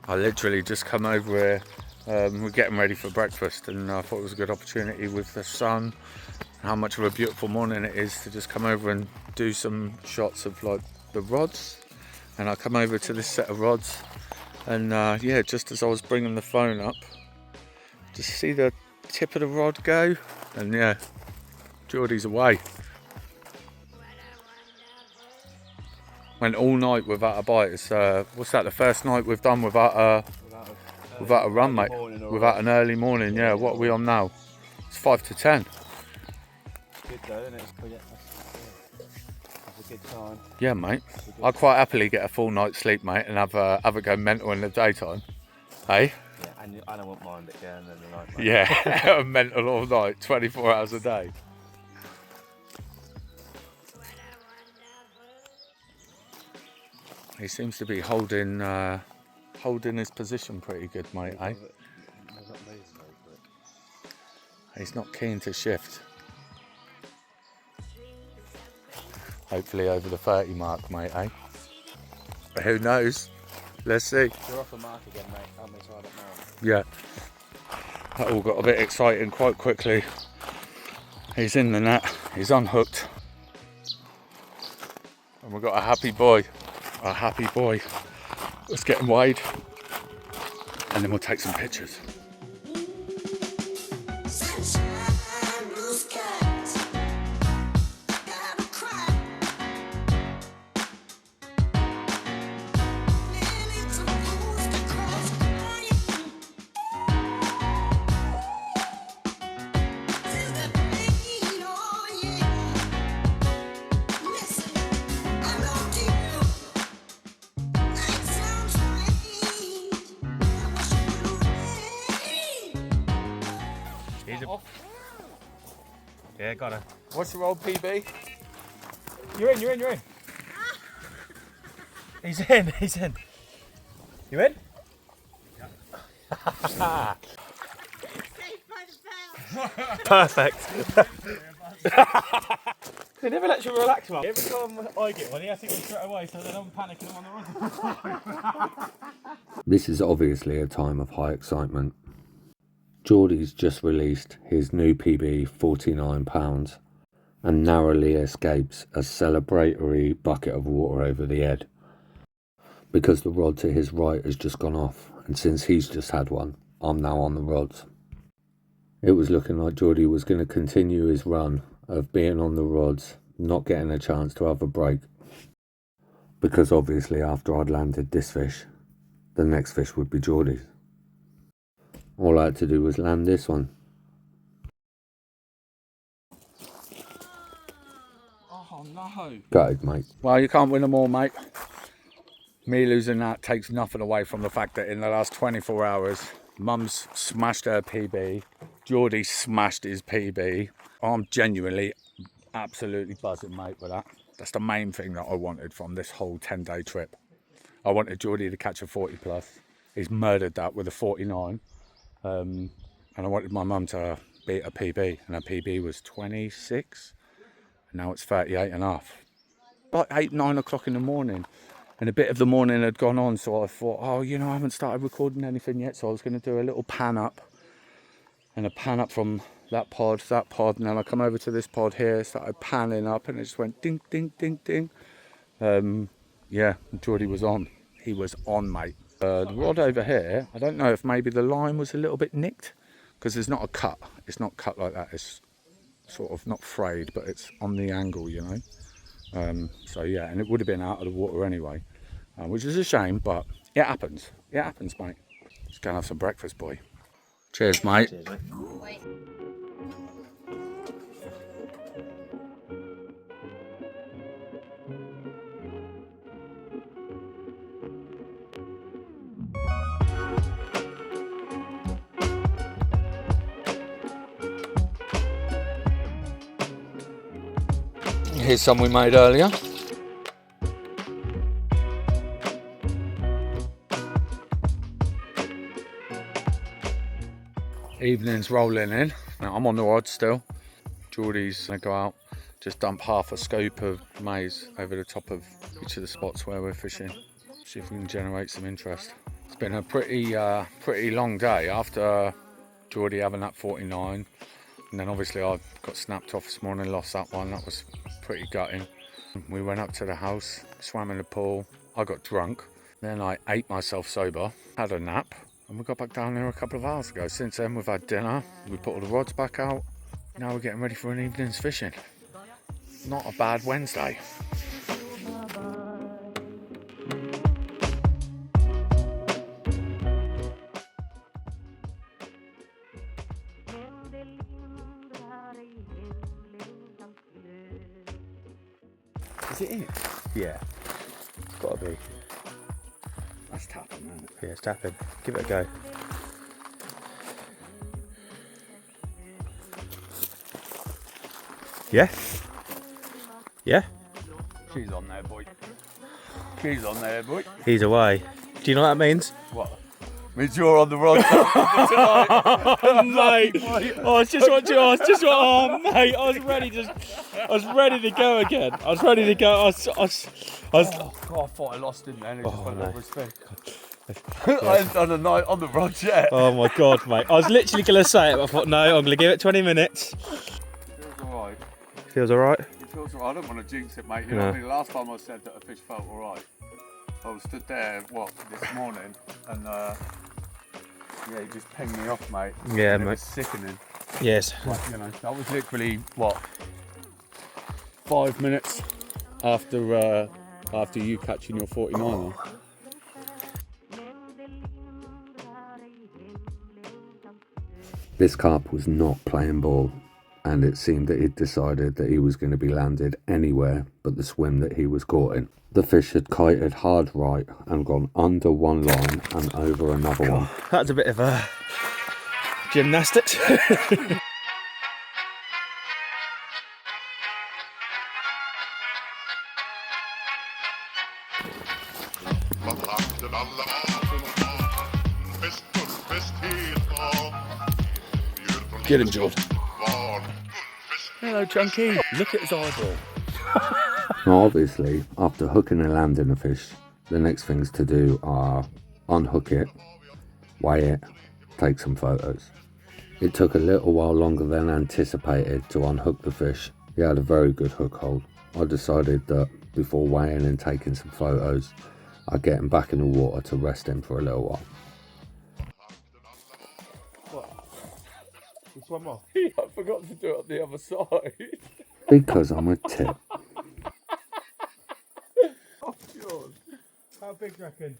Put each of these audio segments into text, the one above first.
I literally just come over here. We're getting ready for breakfast, and I thought it was a good opportunity with the sun, how much of a beautiful morning it is, to just come over and do some shots of like the rods. And I come over to this set of rods, and yeah, just as I was bringing the phone up, just see the tip of the rod go, and yeah, Geordie's away. Went all night without a bite. It's what's that? The first night we've done without a run, mate. Without an early morning. Yeah. What are we on now? It's 5 to 10. Good though, isn't it? It's a good time. Yeah, mate. I'd quite happily get a full night's sleep, mate, and have a go mental in the daytime. Hey? Yeah, and I won't mind it going in the night. Mate. Yeah, mental all night, 24 hours a day. He seems to be holding his position pretty good, mate, eh? He's not keen to shift. Hopefully over the 30 mark, mate, eh? But who knows? Let's see. You're off the mark again, mate. I'll be tied up now. Yeah. That all got a bit exciting quite quickly. He's in the net. He's unhooked. And we've got a happy boy. A happy boy. Let's get him weighed. And then we'll take some pictures. Yeah, got it. What's your old PB? You're in. He's in. You in? Yeah. Perfect. They never let you relax, man. Every time I get one, he has to go straight away, so then I'm panicking on the run. This is obviously a time of high excitement. Geordie's just released his new PB, £49, and narrowly escapes a celebratory bucket of water over the head, because the rod to his right has just gone off, and since he's just had one, I'm now on the rods. It was looking like Geordie was going to continue his run of being on the rods, not getting a chance to have a break, because obviously after I'd landed this fish, the next fish would be Geordie's. All I had to do was land this one. Oh no. Gutted, mate. Well, you can't win them all, mate. Me losing that takes nothing away from the fact that in the last 24 hours, Mum's smashed her PB, Geordie smashed his PB. I'm genuinely absolutely buzzing, mate, with that. That's the main thing that I wanted from this whole 10-day trip. I wanted Geordie to catch a 40 plus. He's murdered that with a 49. And I wanted my mum to beat a PB, and her PB was 26, and now it's 38 and a half. Like 8, 9 o'clock in the morning, and a bit of the morning had gone on, so I thought, oh, you know, I haven't started recording anything yet, so I was going to do a little pan up, and a pan up from that pod, and then I come over to this pod here, started panning up, and it just went ding, ding, ding, ding. Yeah, Geordie was on. He was on, mate. The rod over here, I don't know if maybe the line was a little bit nicked, because there's not a cut. It's not cut like that. It's sort of not frayed, but it's on the angle, you know. So yeah, and it would have been out of the water anyway, which is a shame, but it happens. It happens, mate. Let's go and have some breakfast, boy. Cheers, mate. Cheers, mate. Here's some we made earlier. Evening's rolling in. Now, I'm on the rod still. Geordie's gonna go out, just dump half a scoop of maize over the top of each of the spots where we're fishing. See if we can generate some interest. It's been a pretty long day after Geordie having that 49, and then obviously I got snapped off this morning, lost that one. That was pretty gutting. We went up to the house, swam in the pool. I got drunk, then I ate myself sober, had a nap, and we got back down there a couple of hours ago. Since then we've had dinner, we put all the rods back out. Now we're getting ready for an evening's fishing. Not a bad Wednesday. Is it in? Yeah. It's got to be. That's tapping, isn't it? Yeah, it's tapping. Give it a go. Yeah? Yeah? She's on there, boy. She's on there, boy. He's away. Do you know what that means? What? Means you're on the rod tonight. Mate, I was just watching. Oh, mate, I was ready to go again. I was ready to go. Oh, God, I thought I lost him then. He just went over his thing. I haven't done a night on the rods yet. Oh my God, mate. I was literally going to say it, but I thought, no, I'm going to give it 20 minutes. Feels alright. Feels alright? It feels alright. I don't want to jinx it, mate. You know what I mean? Last time I said that a fish felt alright, I was stood there, this morning, and yeah, he just pinged me off, mate. Yeah, and mate. It was sickening. Yes. Like, you know, that was literally, 5 minutes after you catching your 49er. This carp was not playing ball, and it seemed that he'd decided that he was going to be landed anywhere but the swim that he was caught in. The fish had kited hard right and gone under one line and over another one. That's a bit of a gymnastics. Get him, George. Hello, Chunky. Look at his eyeball. Now obviously, after hooking and landing a fish, the next things to do are unhook it, weigh it, take some photos. It took a little while longer than anticipated to unhook the fish. He had a very good hook hold. I decided that before weighing and taking some photos, I'd get him back in the water to rest him for a little while. Just one more. I forgot to do it on the other side. Because I'm a tip. Oh, God. How big do you reckon?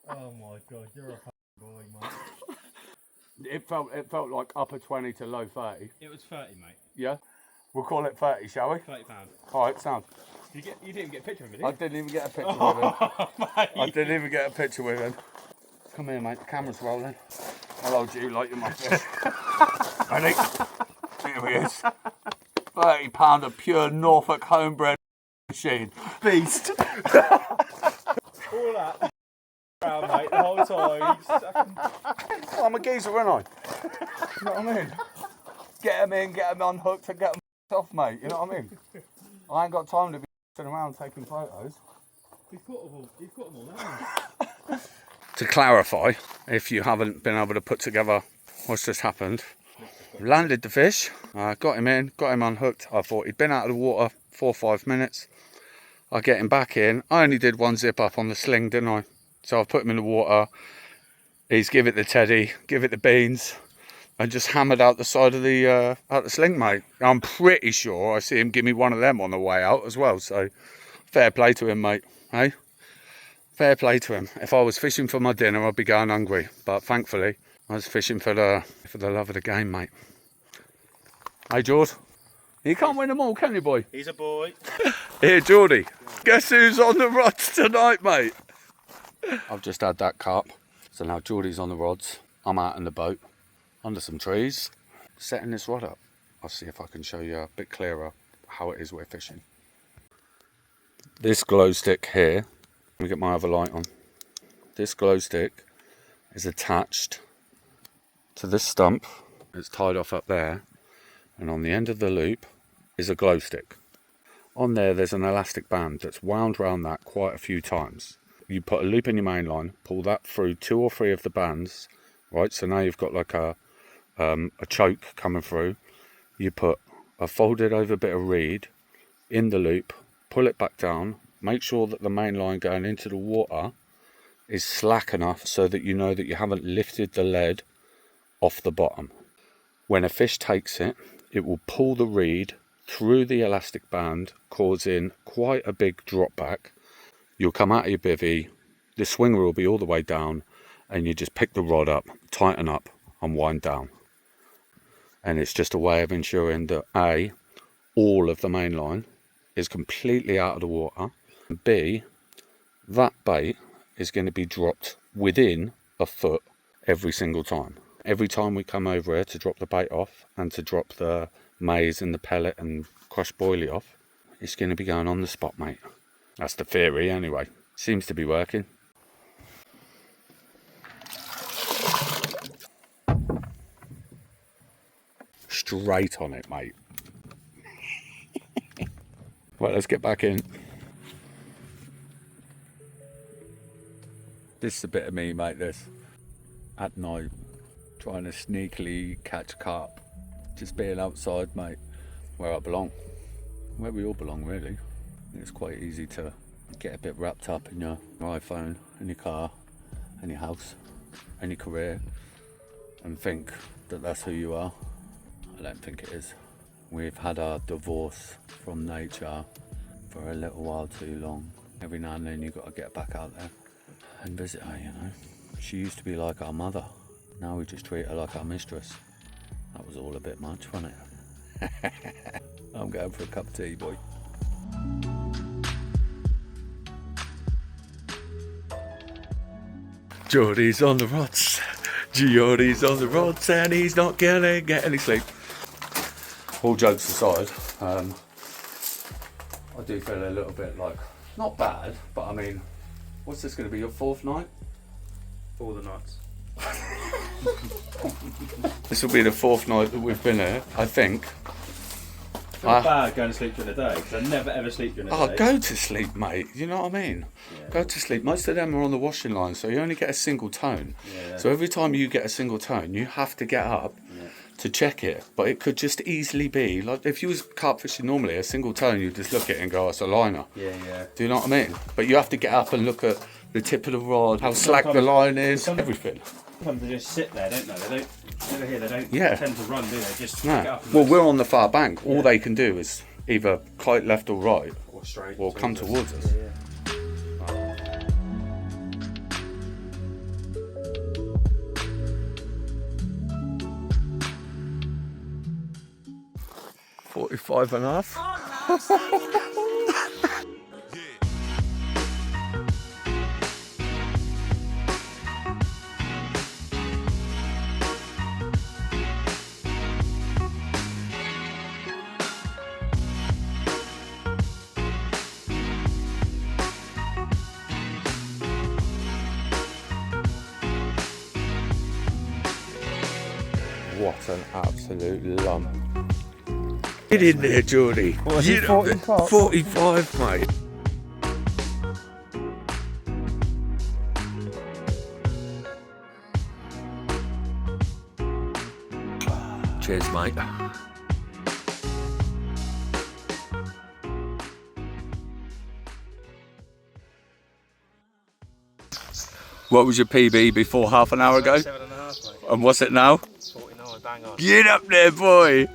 Oh my God, you're a boy, mate. It felt like upper 20 to low 30. It was 30, mate. Yeah? We'll call it 30, shall we? £30. Alright, sound. You didn't even get a picture of him, did you? I didn't even get a picture with him. Mate. I didn't even get a picture with him. Come here, mate. The camera's rolling. I'll hold you like you're my fish. Ready? Here he is. £30 of pure Norfolk homebred machine. Beast. All that around, mate, the whole time. Well, I'm a geezer, aren't I? You know what I mean? Get him in, get him unhooked, and get him off, mate. You know what I mean? I ain't got time to be sitting around taking photos. He's got them all, hasn't he? To clarify, if you haven't been able to put together what's just happened, landed the fish, got him in, got him unhooked. I thought he'd been out of the water 4 or 5 minutes. I get him back in. I only did one zip up on the sling, didn't I? So I put him in the water. He's give it the teddy, give it the beans, and just hammered out the side of the sling, mate. I'm pretty sure I see him give me one of them on the way out as well. So fair play to him, mate. Hey, fair play to him. If I was fishing for my dinner, I'd be going hungry. But thankfully, I was fishing for the love of the game, mate. Hey, George. You can't win them all, can you, boy? He's a boy. Here, Geordie. Guess who's on the rods tonight, mate? I've just had that carp. So now Geordie's on the rods. I'm out in the boat, under some trees, setting this rod up. I'll see if I can show you a bit clearer how it is we're fishing. This glow stick here, let me get my other light on. This glow stick is attached to this stump. It's tied off up there. And on the end of the loop is a glow stick. On there, there's an elastic band that's wound around that quite a few times. You put a loop in your main line, pull that through 2 or 3 of the bands, right? So now you've got like a choke coming through. You put a folded over bit of reed in the loop, pull it back down, make sure that the main line going into the water is slack enough so that you know that you haven't lifted the lead off the bottom. When a fish takes it, it will pull the reed through the elastic band, causing quite a big drop back. You'll come out of your bivvy, the swinger will be all the way down, and you just pick the rod up, tighten up and wind down. And it's just a way of ensuring that A, all of the main line is completely out of the water, and B, that bait is going to be dropped within a foot every single time. Every time we come over here to drop the bait off and to drop the maize and the pellet and crushed boilie off, it's going to be going on the spot, mate. That's the theory anyway. Seems to be working. Straight on it, mate. Right, let's get back in. This is a bit of me, mate, this. At night, trying to sneakily catch carp. Just being outside, mate, where I belong. Where we all belong, really. It's quite easy to get a bit wrapped up in your iPhone, in your car, in your house, in your career, and think that that's who you are. I don't think it is. We've had our divorce from nature for a little while too long. Every now and then you've got to get back out there and visit her, you know. She used to be like our mother. Now we just treat her like our mistress. That was all a bit much, wasn't it? I'm going for a cup of tea, boy. Geordie's on the rods. Geordie's on the rods and he's not gonna get any sleep. All jokes aside, I do feel a little bit like, not bad, but I mean, what's this going to be, your 4th night? All the nights. This will be the 4th night that we've been here, I think. I feel bad going to sleep during the day, because I never ever sleep during the day. Oh, go to sleep, mate, you know what I mean? Yeah. Go to sleep. Most of them are on the washing line, so you only get a single tone. Yeah. So every time you get a single tone, you have to get up to check it. But it could just easily be, like if you was carp fishing normally, a single tone, you just look at it and go, oh, it's a liner. Yeah, yeah. Do you know what I mean? But you have to get up and look at the tip of the rod, how slack the line is, everything. Sometimes they just sit there, don't they? They don't, over here, they don't tend to run, do they? Just No. get up and Well, we're on the far bank. All they can do is either kite left or right, or straight, or come towards us. Yeah, yeah. 45 and a half. What an absolute lump. Get in there, Geordie. What is it, 45? 45, mate. Cheers, mate. What was your PB before half an hour ago? 7.5, mate. And what's it now? 49, bang on. Get up there, boy.